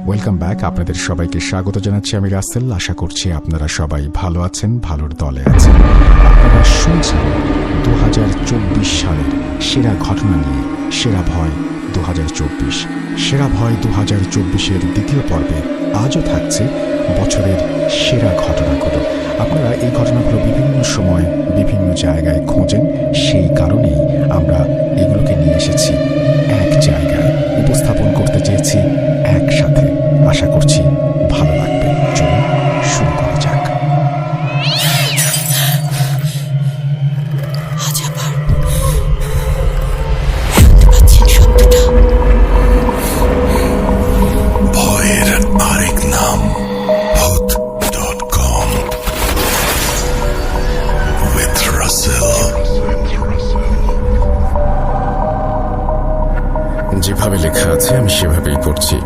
Welcome back. আপনাদের সবাইকে স্বাগত জানাচ্ছি আমি রাসেল। আশা করছি আপনারা সবাই ভালো আছেন, ভালোর দলে আছেন। আপনারা শুনছেন 2024 সালের সেরা ঘটনা নিয়ে সেরা ভয় 2024। সেরা ভয় 2024-এর দ্বিতীয় পর্বে আজও থাকছে বছরের সেরা ঘটনাগুলো। আপনারা এই ঘটনাগুলো বিভিন্ন সময় বিভিন্ন জায়গায় খোঁজেন, সেই কারণেই আমরা এগুলোকে নিয়ে এসেছি এক জায়গায়, উপস্থাপন করতে চেয়েছি একসাথে। আশা করছি ভালো লাগবে। চলুন শুরু করা যাক। ভয়ের আরেক নাম ভূত.com with রাসেল। যেভাবে লেখা আছে আমি সেভাবেই পড়ছি।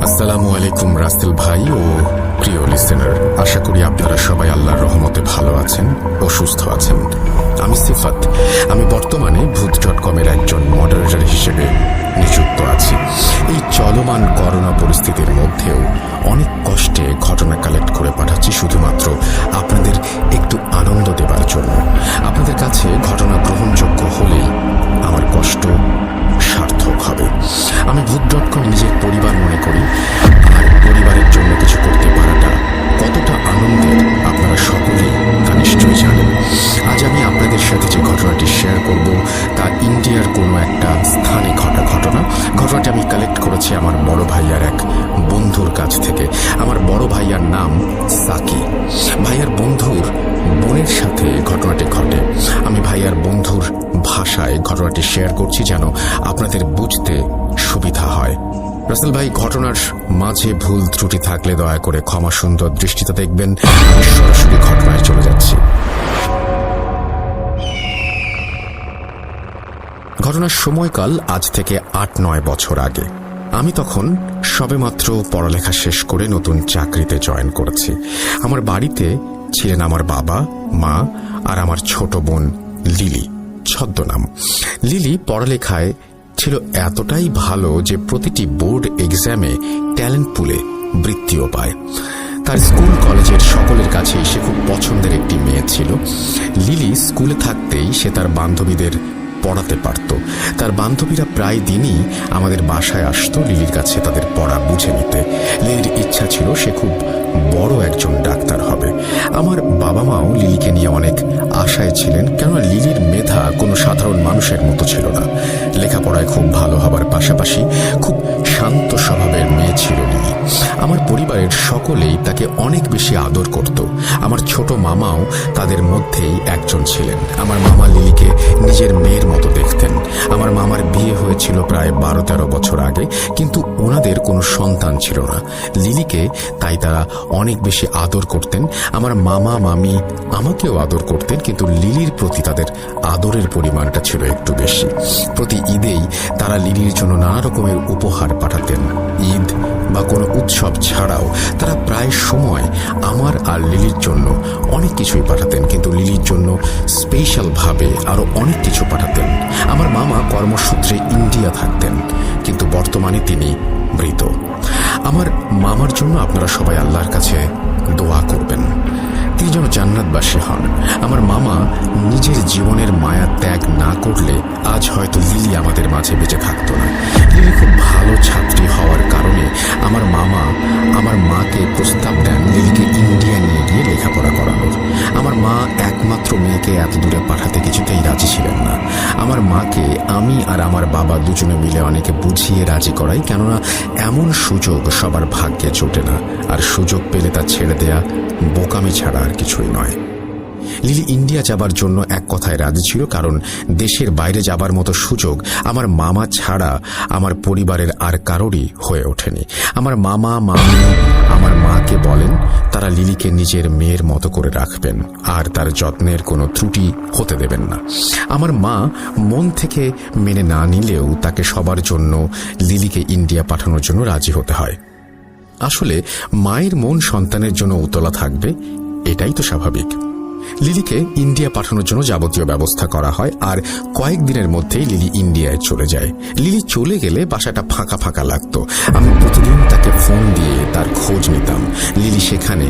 আসসালামু আলাইকুম রাসেল ভাই ও প্রিয় লিসেনার, আশা করি আপনারা সবাই আল্লাহর রহমতে ভালো আছেন ও সুস্থ আছেন। আমি সিফাত। আমি বর্তমানে ভূত.com-এর একজন মডারেটর হিসেবে নিযুক্ত আছি। এই চলমান করোনা পরিস্থিতির মধ্যেও অনেক কষ্টে ঘটনা কালেক্ট করে পাঠাচ্ছি শুধুমাত্র আপনাদের একটু আনন্দ দেবার জন্য। আপনাদের কাছে ঘটনা গ্রহণযোগ্য হলেই আমার কষ্ট সার্থক হবে। আমি ভূত.com নিজের পরিবার মনে করি, আর পরিবারের জন্য কিছু করতে পারাটা কতটা আনন্দের আপনারা সকলেই তা নিশ্চয়ই জানেন। আজ আমি আপনাদের সাথে যে ঘটনাটি শেয়ার করব তা ইন্ডিয়ার কোনো একটা স্থানে ঘটা ঘটনা। ঘটনাটি আমি কালেক্ট করেছি আমার বড় ভাইয়ার এক বন্ধুর কাছ থেকে। আমার বড় ভাইয়ার নাম সাকি। ভাইয়ার বন্ধুর বোনের সাথে ঘটনাটি ঘটে। আমি ভাইয়ার বন্ধুর ভাষায় ঘটনাটি শেয়ার করছি যেন আপনাদের বুঝতে সুবিধা হয়। রাসেল ভাই, ঘটনার মাঝে ভুল ত্রুটি থাকলে দয়া করে ক্ষমা সুন্দর দৃষ্টিতে দেখবেন। আমি সরাসরি ঘটনায় চলে যাচ্ছি। ঘটনার সময়কাল আজ থেকে ৮-৯ বছর আগে। আমি তখন সবেমাত্র পড়ালেখা শেষ করে নতুন চাকরিতে জয়েন করেছি। আমার বাড়িতে ছিলেন আমার বাবা, মা আর আমার ছোট বোন লিলি, ছদ্মনাম। লিলি পড়ালেখায় ছিল এতটাই ভালো যে প্রতিটি বোর্ড এক্সামে ট্যালেন্ট পুলে বৃত্তিও পায়। তার স্কুল কলেজের সকলের কাছেই সে খুব পছন্দের একটি মেয়ে ছিল। লিলি স্কুলে থাকতেই সে তার বান্ধবীদের পড়াতে পারত। তার বান্ধবীরা প্রায় দিনই আমাদের বাসায় আসতো লিলির কাছে তাদের পড়া বুঝে নিতে। লিলির ইচ্ছা ছিল সে খুব বড় একজন ডাক্তার হবে। আমার বাবা মাও লিলিকে নিয়ে অনেক আশায় ছিলেন, কেননা লিলির মেধা কোনো সাধারণ মানুষের মতো ছিল না। লেখাপড়ায় খুব ভালো হবার পাশাপাশি খুব শান্ত স্বভাবের মেয়ে ছিল লিলি। আমার পরিবারের সকলেই তাকে অনেক বেশি আদর করত। আমার ছোট মামাও তাদের মধ্যেই একজন ছিলেন। আমার মামা লিলিকে নিজের মেয়ের মতো দেখতেন। আমার মামার বিয়ে হয়েছিল প্রায় 12-13 বছর আগে, কিন্তু ওনাদের কোনো সন্তান ছিল না। লিলিকে তাই তারা অনেক বেশি আদর করতেন। আমার মামা মামি আমাকেও আদর করতেন, কিন্তু লিলির প্রতি তাদের আদরের পরিমাণটা ছিল একটু বেশি। প্রতি ঈদেই তারা লিলির জন্য নানা রকমের উপহার পাঠাতেন। ঈদ বা কোনো উৎসব ছাড়াও তারা প্রায় সময় আমার আর লিলির জন্য অনেক কিছুই পাঠাতেন, কিন্তু লিলির জন্য স্পেশালভাবে আরো অনেক কিছু পাঠাতেন। আমার মামা কর্মসূত্রে ইন্ডিয়া থাকতেন, কিন্তু বর্তমানে তিনি মৃত। আমার মামার জন্য আপনারা সবাই আল্লাহর কাছে দোয়া করবেন, তিনি যেন জান্নাতবাসী হন। আমার মামা নিজের জীবনের মায়া ত্যাগ না করলে আজ হয়তো লিলি আমাদের মাঝে বেঁচে থাকতো না। লিলি খুব ভালো ছাত্রী হওয়ার কারণে আমার মামা আমার মাকে প্রস্তাব দেন লিলিকে ইন্ডিয়া নিয়ে গিয়ে লেখাপড়া করানোর। আমার মা একমাত্র মেয়েকে এত দূরে পাঠাতে কিছুতেই রাজি ছিলেন না। আমার মাকে আমি আর আমার বাবা দুজনে মিলে অনেকে বুঝিয়ে রাজি করাই, কেননা এমন সুযোগ সবার ভাগ্যে জোটে না, আর সুযোগ পেলে তা ছেড়ে দেয়া বোকামি ছাড়া আর কিছুই নয়। লিলি ইন্ডিয়া যাবার জন্য এক কথায় রাজি ছিল, কারণ দেশের বাইরে যাবার মতো সুযোগ আমার মামা ছাড়া আমার পরিবারের আর কারোরই হয়ে ওঠেনি। আমার মামা মামি আমার মাকে বলেন তারা লিলিকে নিজের মেয়ের মতো করে রাখবেন আর তার যত্নের কোনো ত্রুটি হতে দেবেন না। আমার মা মন থেকে মেনে না নিলেও তাকে সবার জন্য লিলিকে ইন্ডিয়া পাঠানোর জন্য রাজি হতে হয়। আসলে মায়ের মন সন্তানের জন্য উতলা থাকবে, এটাই তো স্বাভাবিক। লিলিকে ইন্ডিয়া পাঠানোর জন্য যাবতীয় ব্যবস্থা করা হয়, আর কয়েকদিনের মধ্যেই লিলি ইন্ডিয়ায় চলে যায়। লিলি চলে গেলে বাসাটা ফাঁকা ফাঁকা লাগতো। আমি প্রতিদিন তাকে তাকে ফোন দিয়ে তার খোঁজ নিতাম। লিলি সেখানে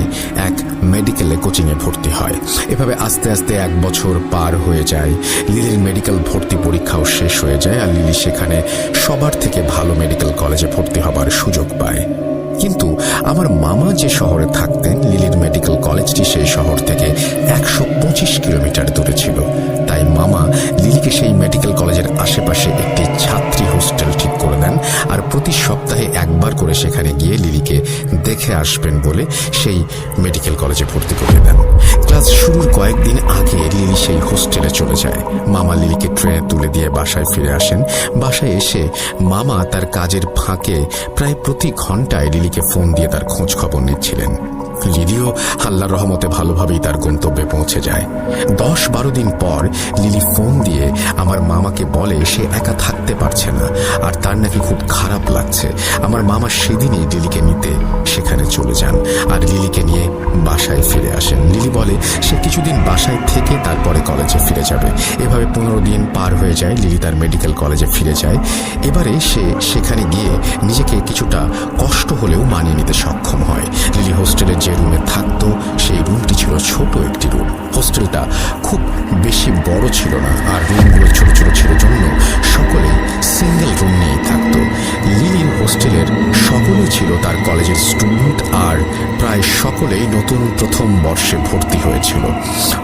এক মেডিকেলে কোচিংয়ে ভর্তি হয়। এভাবে আস্তে আস্তে 1 বছর পার হয়ে যায়। লিলির মেডিকেল ভর্তি পরীক্ষাও শেষ হয়ে যায়, আর লিলি সেখানে সবার থেকে ভালো মেডিকেল কলেজে ভর্তি হবার সুযোগ পায়। কিন্তু আমার মামা যে শহরে থাকতেন, লিলির মেডিকেল কলেজটি সেই শহর থেকে 125 কিলোমিটার দূরে ছিল। তাই মামা লিলিকে সেই মেডিকেল কলেজের আশেপাশে একটি ছাত্রী হোস্টেল ঠিক করে দেন, আর প্রতি সপ্তাহে একবার করে সেখানে গিয়ে লিলিকে দেখে আসবেন বলে সেই মেডিকেল কলেজে ভর্তি করিয়ে দেন। ক্লাস শুরুর কয়েকদিন আগে লিলি সেই হোস্টেলে চলে যায়। মামা লিলিকে ট্রেনে তুলে দিয়ে বাসায় ফিরে আসেন। বাসায় এসে মামা তার কাজের ফাঁকে প্রায় প্রতি ঘন্টায় লিলিকে ফোন দিয়ে তার খোঁজ খবর নিচ্ছিলেন। লিলিও আল্লাহর রহমতে ভালোভাবেই তার গন্তব্যে পৌঁছে যায়। 10-12 দিন পর লিলি ফোন দিয়ে আমার মামাকে বলে সে একা থাকতে পারছে না, আর তার নাকি খুব খারাপ লাগছে। আমার মামা সেদিনই লিলিকে নিতে সেখানে চলে যান, আর লিলিকে নিয়ে বাসায় ফিরে আসেন। লিলি বলে সে কিছুদিন বাসায় থেকে তারপরে কলেজে ফিরে যাবে। এভাবে 15 দিন পার হয়ে যায়। লিলি তার মেডিকেল কলেজে ফিরে যায়। এবারে সে সেখানে গিয়ে নিজেকে কিছুটা কষ্ট হলেও মানিয়ে নিতে সক্ষম হয়। লিলি হোস্টেলের যে রুমে থাকতো সেই রুমটি ছিল ছোট একটি রুম। হোস্টেলটা খুব বেশি বড় ছিল না, আর রুমগুলো ছোট ছোট ছিল জন্য সকলেই সিঙ্গেল রুম নিয়েই থাকতো। লিলির হোস্টেলের সকলেই ছিল তার কলেজের স্টুডেন্ট, আর প্রায় সকলেই নতুন প্রথম বর্ষে ভর্তি হয়েছিল।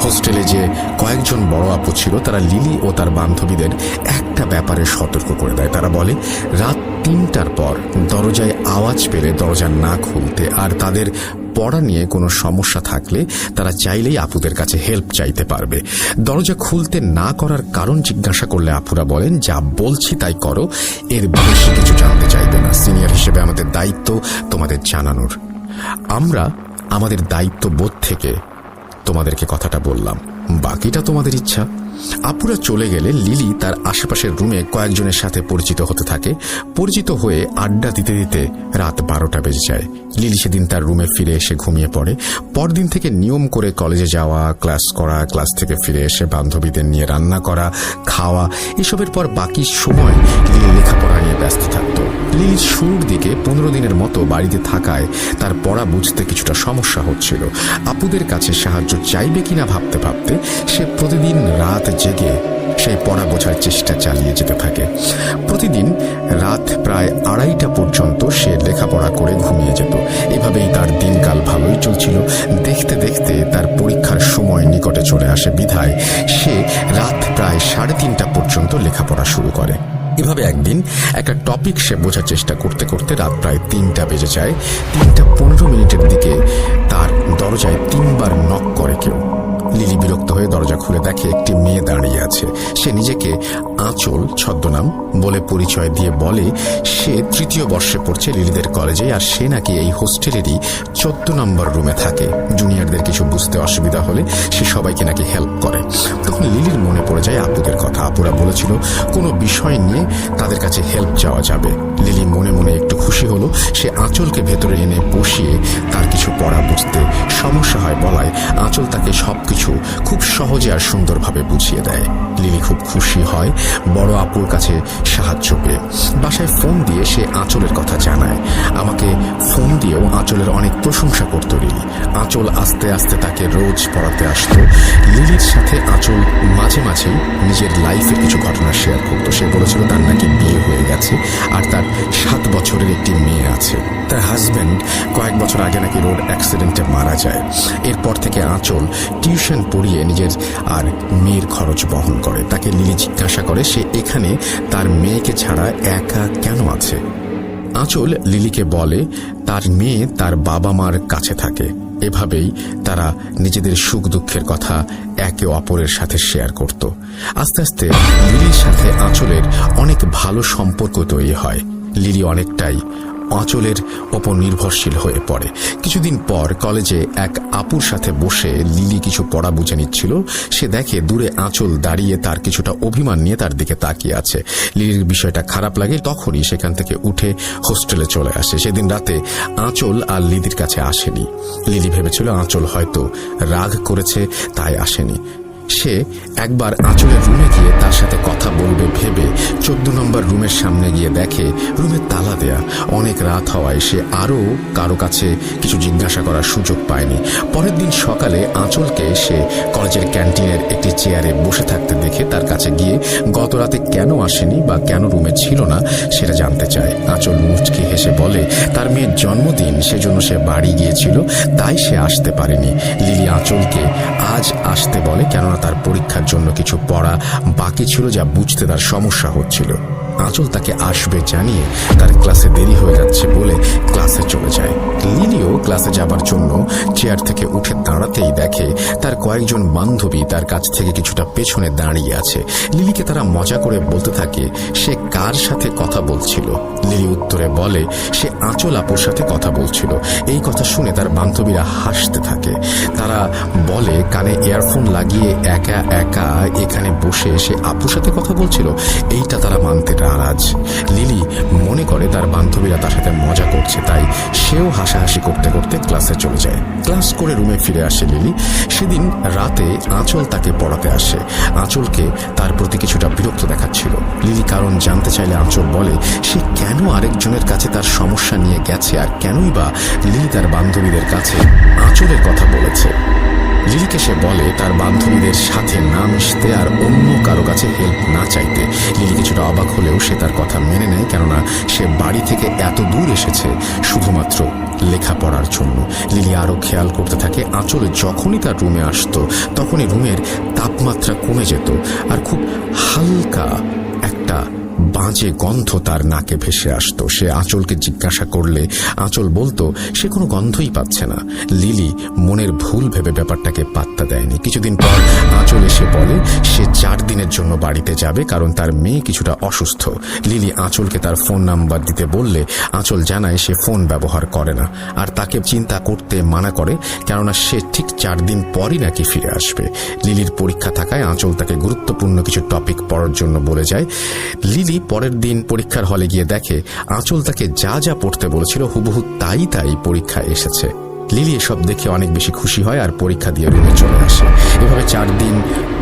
হোস্টেলে যে কয়েকজন বড় আপু ছিল তারা লিলি ও তার বান্ধবীদের একটা ব্যাপারে সতর্ক করে দেয়। তারা বলে রাত 3টার পর দরজায় আওয়াজ পেলে দরজা না খুলতে, আর তাদের পড়া নিয়ে কোনো সমস্যা থাকলে তারা চাইলেই আপুদের কাছে হেল্প চাইতে পারবে। দরজা খুলতে না করার কারণ জিজ্ঞাসা করলে আপুরা বলেন যা বলছি তাই করো, এর বেশি কিছু জানতে চাইবে না। সিনিয়র হিসেবে আমাদের দায়িত্ব তোমাদের জানানোর। আমরা আমাদের দায়িত্ববোধ থেকে তোমাদেরকে কথাটা বললাম, বাকিটা তোমাদের ইচ্ছা। আপুরা চলে গেলে লিলি তার আশেপাশের রুমে কয়েকজনের সাথে পরিচিত হতে থাকে। পরিচিত হয়ে আড্ডা দিতে দিতে রাত 12টা বেজে যায়। লিলি সেদিন তার রুমে ফিরে এসে ঘুমিয়ে পড়ে। পরদিন থেকে নিয়ম করে কলেজে যাওয়া, ক্লাস করা, ক্লাস থেকে ফিরে এসে বান্ধবীদের নিয়ে রান্না করা, খাওয়া, এসবের পর বাকি সময় লিলি লেখাপড়া নিয়ে ব্যস্ত থাকত। লিলির শুরুর দিকে 15 দিনের মতো বাড়িতে থাকায় তার পড়া বুঝতে কিছুটা সমস্যা হচ্ছিল। আপুদের কাছে সাহায্য চাইবে কিনা ভাবতে ভাবতে সে প্রতিদিন রাত জেগে সেই পড়া বোঝার চেষ্টা চালিয়ে যেতে থাকে। প্রতিদিন রাত প্রায় 2:30টা পর্যন্ত সে লেখাপড়া করে ঘুমিয়ে যেত। এভাবেই তার দিনকাল ভালোই চলছিল। দেখতে দেখতে তার পরীক্ষার সময় নিকটে চলে আসে বিধায় সে রাত প্রায় 3:30টা পর্যন্ত লেখাপড়া শুরু করে। এভাবে একদিন একটা টপিক সে বোঝার চেষ্টা করতে করতে রাত প্রায় 3টা বেজে যায়। 3:15 দিকে তার দরজায় 3বার নক করে কেউ। লিলি বিরক্ত হয়ে দরজা খুলে দেখে একটি মেয়ে দাঁড়িয়ে আছে। সে নিজেকে আঁচল ছদ্মনাম বলে পরিচয় দিয়ে বলে সে 3য় বর্ষে পড়ছে লিলিদের কলেজে, আর সে নাকি এই হোস্টেলেরই 14 নম্বর রুমে থাকে। জুনিয়রদের কিছু বুঝতে অসুবিধা হলে সে সবাইকে নাকি হেল্প করে। তখন লিলির মনে পড়ে যায় আপুদের কথা। আপুরা বলেছিল কোনো বিষয় নিয়ে তাদের কাছে হেল্প চাওয়া যাবে। লিলি মনে মনে একটু খুশি হলো। সে আঁচলকে ভেতরে এনে বসিয়ে তার কিছু পড়া বুঝতে সমস্যা হয় বলায় আঁচল তাকে সবকিছু খুব সহজে আর সুন্দরভাবে বুঝিয়ে দেয়। লিলি খুব খুশি হয় বড় আপুর কাছে সাহায্য পেয়ে। বাসায় ফোন দিয়ে সে আঁচলের কথা জানায়। আমাকে ফোন দিয়েও আঁচলের অনেক প্রশংসা করত লিলি। আঁচল আস্তে আস্তে তাকে রোজ পড়াতে আসতো। লিলির সাথে আঁচল মাঝে মাঝেই নিজের লাইফের কিছু ঘটনা শেয়ার করতো। সে বলেছিল তার নাকি বিয়ে হয়ে গেছে, আর তার 7 বছরের একটি মেয়ে আছে। তার হাজব্যান্ড কয়েক বছর আগে নাকি রোড অ্যাক্সিডেন্টে মারা যায়। এরপর থেকে আঁচল টিউশন পড়িয়ে নিজের আর মেয়ের খরচ বহন করে। তাকে লিলি জিজ্ঞাসা করে সে এখানে তার মেয়েকে ছাড়া একা কেন আছে। আঁচল লিলিকে বলে তার মেয়ে তার বাবা মার কাছে থাকে। এভাবেই তারা নিজেদের সুখ দুঃখের কথা একে অপরের সাথে শেয়ার করত। আস্তে আস্তে লিলির সাথে আঁচলের অনেক ভালো সম্পর্ক তৈরি হয়। লিলি অনেকটাই আঁচলের ওপর নির্ভরশীল হয়ে পড়ে। কিছুদিন পর কলেজে এক আপুর সাথে বসে লিলি কিছু পড়া বুঝে নিচ্ছিল। সে দেখে দূরে আঁচল দাঁড়িয়ে তার কিছুটা অভিমান নিয়ে তার দিকে তাকিয়ে আছে। লিলির বিষয়টা খারাপ লাগে। তখনই সেখান থেকে উঠে হোস্টেলে চলে আসে। সেদিন রাতে আঁচল আর লিলির কাছে আসেনি। লিলি ভেবেছিল আঁচল হয়তো রাগ করেছে তাই আসেনি। সে একবার আঁচলের রুমে গিয়ে তার সাথে কথা বলবে ভেবে 14 নম্বর রুমের সামনে গিয়ে দেখে রুমে তালা দেয়া। অনেক রাত হওয়ায় সে আরও কারো কাছে কিছু জিজ্ঞাসা করার সুযোগ পায়নি। পরের দিন সকালে আঁচলকে সে কলেজের ক্যান্টিনের একটি চেয়ারে বসে থাকতে দেখে তার কাছে গিয়ে গত রাতে কেন আসেনি বা কেন রুমে ছিল না সেটা জানতে চায়। আঁচল মুচকি হেসে বলে তার মেয়ের জন্মদিন, সেজন্য সে বাড়ি গিয়েছিল, তাই সে আসতে পারেনি। লিলি আঁচলকে আজ আসতে বলে কেননা তার পরীক্ষার জন্য কিছু পড়া বাকি ছিল যা বুঝতে তার সমস্যা হচ্ছিল। আঁচল তাকে আসবে জানিয়ে তার ক্লাসে দেরি হয়ে যাচ্ছে বলে ক্লাসে চলে যায়। লিলিও ক্লাসে যাবার জন্য চেয়ার থেকে উঠে দাঁড়াতেই দেখে তার কয়েকজন বান্ধবী তার কাছ থেকে কিছুটা পেছনে দাঁড়িয়ে আছে। লিলিকে তারা মজা করে বলতে থাকে সে কার সাথে কথা বলছিল। লিলি উত্তরে বলে সে আঁচল আপুর সাথে কথা বলছিল। এই কথা শুনে তার বান্ধবীরা হাসতে থাকে। তারা বলে কানে ইয়ারফোন লাগিয়ে একা একা এখানে বসে সে আপুর সাথে কথা বলছিল, এইটা তারা মানতে নারাজ। লিলি মনে করে তার বান্ধবীরা তার সাথে মজা করছে, তাই সেও হাসাহাসি করতে করতে ক্লাসে চলে যায়। ক্লাস করে রুমে ফিরে আসে লিলি। সেদিন রাতে আঁচল তাকে পড়াতে আসে। আঁচলকে তার প্রতি কিছুটা বিরক্ত দেখাচ্ছিল। লিলি কারণ জানতে চাইলে আঁচল বলে সে কেন আরেকজনের কাছে তার সমস্যা নিয়ে গেছে আর কেনই বা লিলি তার বান্ধবীদের কাছে আঁচলের কথা বলেছে। লিলিকে সে বলে তার বান্ধবীদের সাথে না মিশতে আর অন্য কারো কাছে হেল্প না চাইতে। লিলি কিছুটা অবাক হলেও সে তার কথা মেনে নেয়, কেননা সে বাড়ি থেকে এত দূর এসেছে শুধুমাত্র লেখাপড়ার জন্য। লিলি আরও খেয়াল করতে থাকে আঁচল যখনই তার রুমে আসতো তখনই রুমের তাপমাত্রা কমে যেত আর খুব হালকা একটা বাজে গন্ধ তার নাকে ভেসে আসতো। সে আঁচলকে জিজ্ঞাসা করলে আঁচল বলতো সে কোনো গন্ধই পাচ্ছে না। লিলি মনের ভুল ভেবে ব্যাপারটাকে পাত্তা দেয়নি। কিছুদিন পর আঁচল এসে বলে সে 4 দিনের জন্য বাড়িতে যাবে কারণ তার মেয়ে কিছুটা অসুস্থ। লিলি আঁচলকে তার ফোন নাম্বার দিতে বললে আঁচল জানায় সে ফোন ব্যবহার করে না আর তাকে চিন্তা করতে মানা করে, কেননা সে ঠিক 4 দিন পরই নাকি ফিরে আসবে। লিলির পরীক্ষা থাকায় আঁচল তাকে গুরুত্বপূর্ণ কিছু টপিক পড়ার জন্য বলে যায়। লিলি পরের দিন পরীক্ষার হলে গিয়ে দেখে আঁচল তাকে যা যা পড়তে বলেছিল হুবহু তাই পরীক্ষা এসেছে। লিলি এসব দেখে অনেক বেশি খুশি হয় আর পরীক্ষা দিয়ে রুমে চলে আসে। এভাবে 4 দিন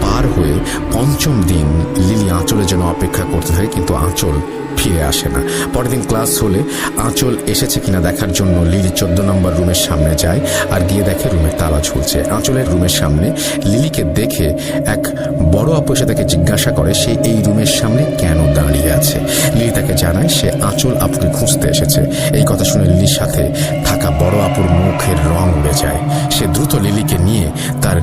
পার হয়ে 5ম দিন লিলি আঁচলের জন্য অপেক্ষা করতে থাকে, কিন্তু আঁচল ফিরে আসে না। পরের দিন ক্লাস হলে আঁচল এসেছে কিনা দেখার জন্য লিলি 14 নম্বর রুমের সামনে যায় আর গিয়ে দেখে রুমের তালা ঝুলছে। আঁচলের রুমের সামনে লিলিকে দেখে এক বড় আপু এসে তাকে জিজ্ঞাসা করে সে এই রুমের সামনে কেন দাঁড়িয়ে আছে। লিলি তাকে জানায় সে আঁচল আপুকে খুঁজতে এসেছে। এই কথা শুনে লিলির সাথে থাকা বড় আপুর মুখের রং উড়ে যায়। সে দ্রুত লিলিকে নিয়ে তার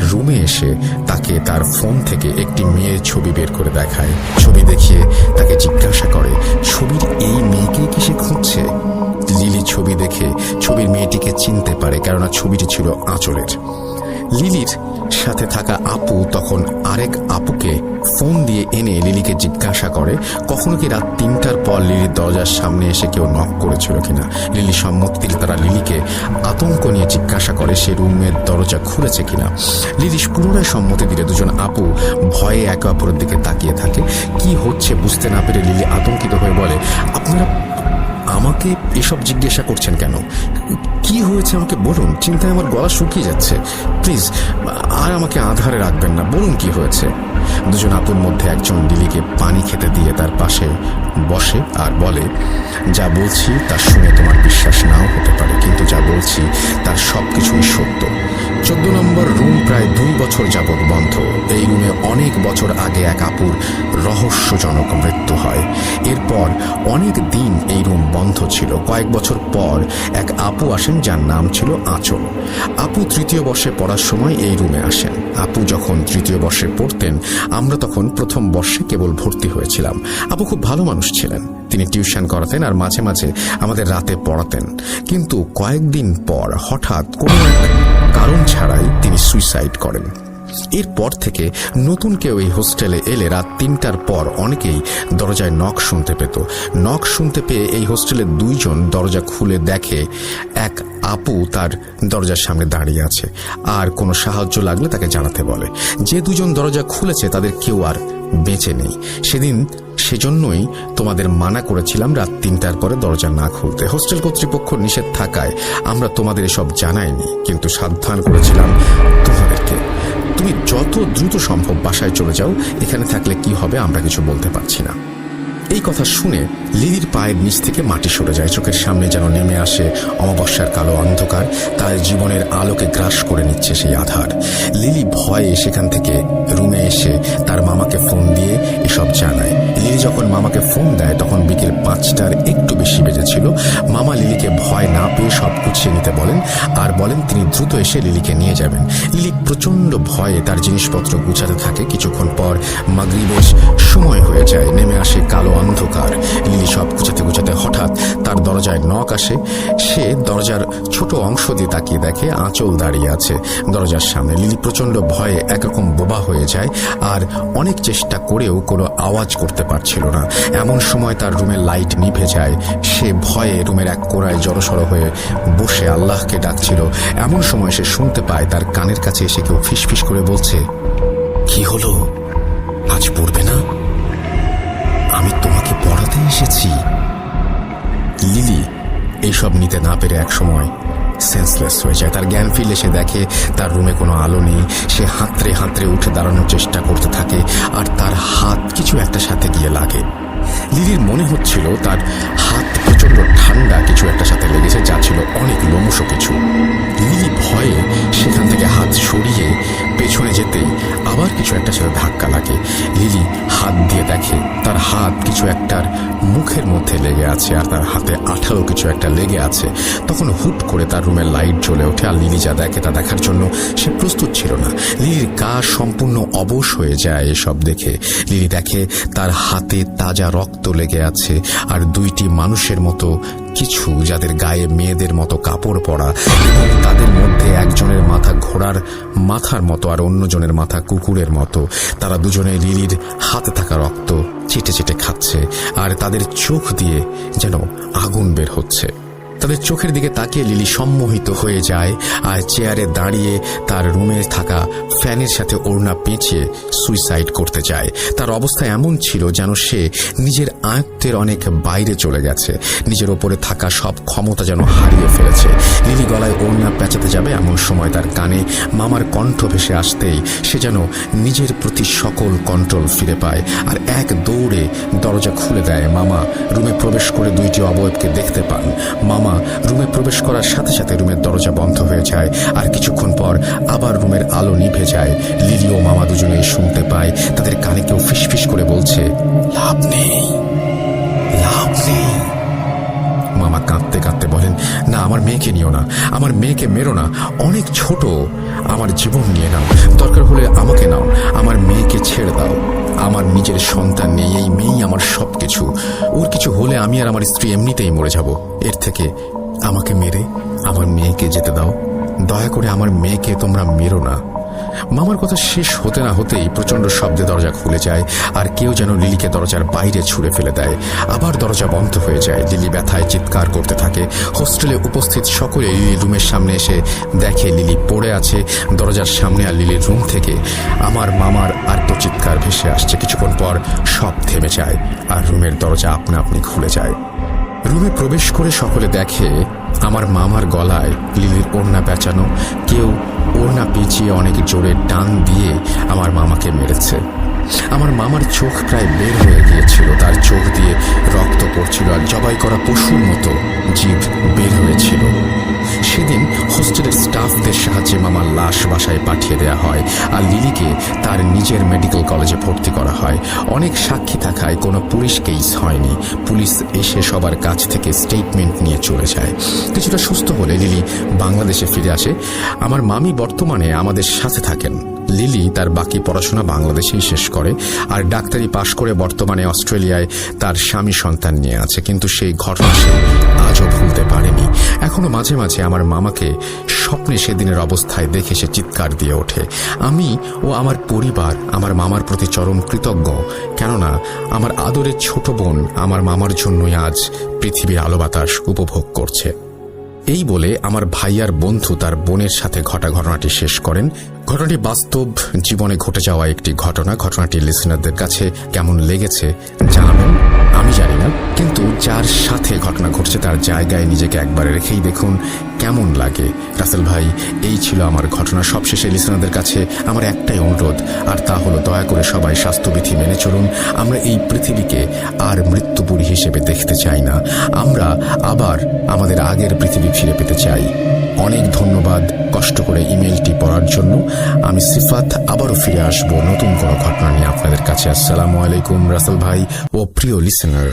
রুমে এসে তাকে তার ফোন থেকে একটি মেয়ের ছবি বের করে দেখায়। ছবি দেখিয়ে তাকে জিজ্ঞাসা করে ছবির এই মেয়েকে কি সে খুঁজছে। লিলি ছবি দেখে ছবির মেয়েটিকে চিনতে পারে, কেননা ছবিটি ছিল আঁচলের। লিলির সাথে থাকা আপু তখন আরেক আপুকে ফোন দিয়ে এনে লিলিকে জিজ্ঞাসা করে কখনো কি রাত 3টার পর লিলির দরজার সামনে এসে কেউ নক করেছিল কিনা। লিলি সম্মতি দিলে তারা লিলিকে আতঙ্ক নিয়ে জিজ্ঞাসা করে সে রুমের দরজা খুলেছে কিনা। লিলি পুনরায় সম্মতি দিলে দুজন আপু ভয়ে একে অপরের দিকে তাকিয়ে থাকে। কি হচ্ছে বুঝতে না পেরে লিলি আতঙ্কিত হয়ে বলে আপনারা আমাকে এসব জিজ্ঞাসা করছেন কেন? কি হয়েছে আমাকে বলুন, চিন্তায় আমার গলা শুকিয়ে যাচ্ছে। প্লিজ আর আমাকে আধারে রাখবেন না, বলুন কি হয়েছে। দুজন আপুর মধ্যে একজন লিলিকে পানি খেতে দিয়ে তার পাশে বসে আর বলে যা বলছি তা শুনে তোমার বিশ্বাস নাও হতে পারে, কিন্তু যা বলছি তার সবকিছুই সত্য। 14 নম্বর রুম প্রায় 2 বছর যাবৎ বন্ধ। এই রুমে অনেক বছর আগে এক আপুর রহস্যজনক মৃত্যু হয়। এরপর অনেক দিন এই রুম বন্ধ ছিল। কয়েক বছর পর এক আপু আসেন যার নাম ছিল আঁচল। আপু 3য় বর্ষে পড়ার সময় এই রুমে আসেন। আপু যখন 3য় বর্ষে পড়তেন আমরা তখন 1ম বর্ষে কেবল ভর্তি হয়েছিলাম। আপু খুব ভালো মানুষ ছিলেন। তিনি টিউশন করাতেন আর মাঝে মাঝে আমাদের রাতে পড়াতেন, কিন্তু কয়েকদিন পর হঠাৎ কোনো এক কারণ ছাড়াই তিনি সুইসাইড করেন। এরপর থেকে নতুন কেউ এই হোস্টেলে এলে রাত 3টার পর অনেকেই দরজায় নক শুনতে পেত। নক শুনতে পেয়ে এই হোস্টেলের 2 জন দরজা খুলে দেখে এক আপু তার দরজার সামনে দাঁড়িয়ে আছে আর কোনো সাহায্য লাগলে তাকে জানাতে বলে। যে 2 জন দরজা খুলেছে তাদের কেউ আর বেঁচে নেই। সেজন্যই তোমাদের মানা করেছিলাম রাত 3টার পরে দরজা না খুলতে। হোস্টেল কর্তৃপক্ষ নিষেধ থাকায় আমরা তোমাদের এসব জানাইনি, কিন্তু সাবধান করেছিলাম তোমাদেরকে। তুমি যত দ্রুত সম্ভব বাসায় চলে যাও, এখানে থাকলে কি হবে আমরা কিছু বলতে পারছি না। এই কথা শুনে লিলির পায়ের নিচ থেকে মাটি সরে যায়। চোখের সামনে যেন নেমে আসে অমাবস্যার কালো অন্ধকার, তার জীবনের আলোকে গ্রাস করে নিচ্ছে সেই আধার। লিলি ভয়ে সেখান থেকে রুমে এসে তার মামাকে ফোন দিয়ে এসব জানায়। লিলি যখন মামাকে ফোন দেয় তখন বিকেল 5টার একটু বেশি বেজেছিল। মামা লিলিকে ভয় না পেয়ে সব গুছিয়ে নিতে বলেন আর বলেন তিনি দ্রুত এসে লিলিকে নিয়ে যাবেন। লিলি প্রচন্ড ভয়ে তার জিনিসপত্র গুছাতে থাকে। কিছুক্ষণ পর মাগরিবের সময় হয়ে যায়, নেমে আসে কালো অন্ধকার। লিলি সব গুছাতে গুছাতে হঠাৎ তার দরজায় নক আসে। সে দরজার ছোট অংশ দিয়ে তাকিয়ে দেখে আঁচল দাঁড়িয়ে আছে দরজার সামনে। লিলি প্রচন্ড ভয়ে একরকম বোবা হয়ে যায় আর অনেক চেষ্টা করেও কোনো আওয়াজ করতে পারছিল না। এমন সময় তার রুমের লাইট নিভে যায়। সে ভয়ে রুমের এক কোণায় জড়সড় হয়ে বসে আল্লাহকে ডাকছিল। এমন সময় সে শুনতে পায় তার কানের কাছে এসে কেউ ফিসফিস করে বলছে, কি হলো, আজ পড়বে না? আমি তোমাকে পড়াতে এসেছি। লিলি এইসব নিতে না পেরে এক সময় সেন্সলেস হয়ে যায়। তার জ্ঞান ফিরলে সে দেখে তার রুমে কোনো আলো নেই। সে হাতড়ে হাতড়ে উঠে দাঁড়ানোর চেষ্টা করতে থাকে আর তার হাত কিছু একটা সাথে গিয়ে লাগে। লিলির মনে হচ্ছিল তার হাত প্রচন্ড ঠান্ডা কিছু একটা সাথে লেগেছে, যা ছিল অনেক লোমশ কিছু। লিলি ভয়ে সেখান থেকে হাত সরিয়ে পেছনে যেতেই আবার কিছু একটা সাথে ধাক্কা লাগে। লিলি হাত দিয়ে দেখে তার হাত কিছু একটার মুখের মধ্যে লেগে আছে আর তার হাতে আঠালো কিছু একটা লেগে আছে। তখন হুট করে তার রুমের লাইট জ্বলে ওঠে আর লিলি যা দেখে তা দেখার জন্য সে প্রস্তুত ছিল না। লিলির গা সম্পূর্ণ অবশ হয়ে যায় এসব দেখে। লিলি দেখে তার হাতে তাজা রক্ত লেগে আছে আর দুইটি মানুষের মতো কিছু, যাদের গায়ে মেয়েদের মতো কাপড় পরা, এবং তাদের মধ্যে একজনের মাথা ঘোড়ার মাথার মতো আর অন্যজনের মাথা কুকুরের মতো। তারা দুজনে লিলির হাতে থাকা রক্ত চেটে চেটে খাচ্ছে আর তাদের চোখ দিয়ে যেন আগুন বের হচ্ছে। তাদের চোখের দিকে তাকিয়ে লিলি সম্মোহিত হয়ে যায় আর চেয়ারে দাঁড়িয়ে তার রুমে থাকা ফ্যানের সাথে ওড়না পেঁচিয়ে সুইসাইড করতে যায়। তার অবস্থা এমন ছিল যেন সে নিজের আয়ত্তের অনেক বাইরে চলে গেছে, নিজের ওপরে থাকা সব ক্ষমতা যেন হারিয়ে ফেলেছে। লিলি গলায় ওড়না পেঁচাতে যাবে এমন সময় তার কানে মামার কণ্ঠ ভেসে আসতেই সে যেন নিজের প্রতি সকল কন্ট্রোল ফিরে পায় আর এক দৌড়ে দরজা খুলে দেয়। মামা রুমে প্রবেশ করে দুইটি অবয়বকে দেখতে পান। মামা রুমে প্রবেশ করার সাথে সাথে রুমের দরজা বন্ধ হয়ে যায় আর কিছুক্ষণ পর আবার রুমের আলো নিভে যায়। লিলি ও মামা দুজনেই শুনতে পায় তাদের কানে কেউ ফিসফিস করে বলছে, লাভ নেই, লাভ নেই। মামা কাঁদতে কাঁদতে বলেন, না, আমার মেয়েকে নিও না, আমার মেয়েকে মেরো না, অনেক ছোট, আমার জীবন নিয়ে নাও, দরকার হলে আমাকে নাও, আমার মেয়েকে ছেড়ে দাও। আমার নিজের সন্তান নেই, এই মেয়েই আমার সবকিছু। ওর কিছু হলে আমি আর আমার স্ত্রী এমনিতেই মরে যাব। এর থেকে আমাকে মেরে আমার মেয়েকে যেতে দাও, দয়া করে আমার মেয়েকে তোমরা মেরো না। মামার কথা শেষ হতে না হতেই প্রচন্ড শব্দে দরজা খুলে যায় আর কেউ যেন লিলিকে দরজার বাইরে ছুঁড়ে ফেলে দেয়। আবার দরজা বন্ধ হয়ে যায়। লিলি ব্যথায় চিৎকার করতে থাকে। হোস্টেলে উপস্থিত সকলে লিলির রুমের সামনে এসে দেখে লিলি পড়ে আছে দরজার সামনে আর লিলির রুম থেকে আমার মামার আর্তচিৎকার ভেসে আসছে। কিছুক্ষণ পর সব থেমে যায় আর রুমের দরজা আপনা আপনি খুলে যায়। রুমে প্রবেশ করে সকলে দেখে আমার মামার গলায় লিলির ওড়না পেঁচানো। কেউ ওড়না পেঁচিয়ে অনেক জোরে টান দিয়ে আমার মামাকে মেরেছে। আমার মামার চোখ প্রায় বের হয়ে গিয়েছিল, তার চোখ দিয়ে রক্ত পড়ছিল আর জবাই করা পশুর মতো জিভ বের হয়েছিল। সেদিন হোস্টেলের স্টাফদের সাহায্যে মামার লাশ বাসায় পাঠিয়ে দেওয়া হয় আর লিলিকে তার নিজের মেডিকেল কলেজে ভর্তি করা হয়। অনেক সাক্ষী থাকায় কোনো পুলিশ কেস হয়নি। পুলিশ এসে সবার কাছ থেকে স্টেটমেন্ট নিয়ে চলে যায়। কিছুটা সুস্থ হলে লিলি বাংলাদেশে ফিরে আসে। আমার মামি বর্তমানে আমাদের সাথে থাকেন। লিলি তার বাকি পড়াশোনা বাংলাদেশেই শেষ করে আর ডাক্তারি পাশ করে বর্তমানে অস্ট্রেলিয়ায় তার স্বামী সন্তান নিয়ে আছে। কিন্তু সেই ঘটনা সে আজও ভুলতে পারেনি। এখনো মাঝে মাঝে আমার মামাকে স্বপ্নে সেদিনের অবস্থায় দেখে সে চিৎকার দিয়ে ওঠে। আমি ও আমার পরিবার আমার মামার প্রতি চরম কৃতজ্ঞ, কেননা আমার আদরের ছোট বোন আমার মামার জন্যই আজ পৃথিবীর আলো বাতাস উপভোগ করছে। এই বলে আমার ভাইয়ার বন্ধু তার বোনের সাথে ঘটা ঘটনাটি শেষ করেন। ঘটনাটি বাস্তব জীবনে ঘটে যাওয়া একটি ঘটনা। ঘটনাটি লিসেনারদের কাছে কেমন লেগেছে জানাবেন, আমি জানি না, কিন্তু কিন্তু যার সাথে ঘটনা ঘটছে তার জায়গায় নিজেকে একবার রেখেই দেখুন কেমন লাগে। রাসেল ভাই, এই ছিল আমার ঘটনা। সবশেষে লিসনারদের কাছে আমার একটাই অনুরোধ, আর তা হলো দয়া করে সবাই স্বাস্থ্যবিধি মেনে চলুন। আমরা এই পৃথিবীকে আর মৃত্যুপুরী হিসেবে দেখতে চাই না, আমরা আবার আমাদের আগের পৃথিবী ফিরে পেতে চাই। অনেক ধন্যবাদ কষ্ট করে ইমেলটি পড়ার জন্য। আমি সিফাত আবারও ফিরে আসবো নতুন কোনো ঘটনা নিয়ে আপনাদের কাছে। আসসালামু আলাইকুম রাসেল ভাই ও প্রিয় লিসেনার।